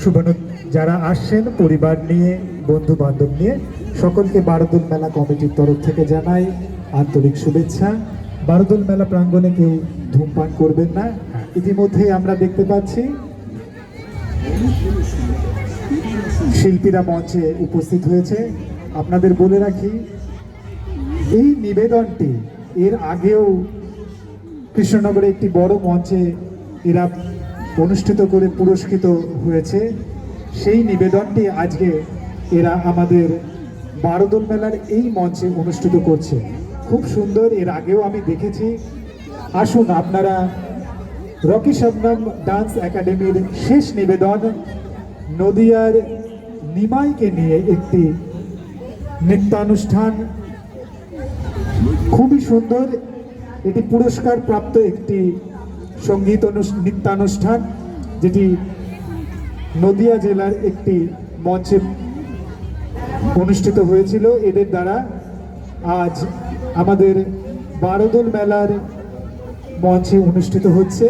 শুভানু যারা আসছেন পরিবার নিয়ে, বন্ধু বান্ধব নিয়ে, সকলকে বারোদোল মেলা কমিটির তরফ থেকে জানাই আন্তরিক শুভেচ্ছা। বারোদোল মেলা প্রাঙ্গণে কেউ ধূমপান করবেন না। ইতিমধ্যে আমরা দেখতে পাচ্ছি শিল্পীরা মঞ্চে উপস্থিত হয়েছে। আপনাদের বলে রাখি, এই নিবেদনটি এর আগেও কৃষ্ণনগরে একটি বড় মঞ্চে এরা অনুষ্ঠিত করে পুরস্কৃত হয়েছে। সেই নিবেদনটি আজকে এরা আমাদের বারোদোল মেলার এই মঞ্চে অনুষ্ঠিত করছে। খুব সুন্দর, এর আগেও আমি দেখেছি। আসুন আপনারা রকি শবনম ডান্স একাডেমির শেষ নিবেদন নদিয়ার নিমাইকে নিয়ে একটি নৃত্যানুষ্ঠান, খুবই সুন্দর। এটি পুরস্কার প্রাপ্ত একটি সঙ্গীত নৃত্যানুষ্ঠান, যেটি নদিয়া জেলার একটি মঞ্চে অনুষ্ঠিত হয়েছিল। এদের দ্বারা আজ আমাদের বারোদোল মেলার মঞ্চে অনুষ্ঠিত হচ্ছে।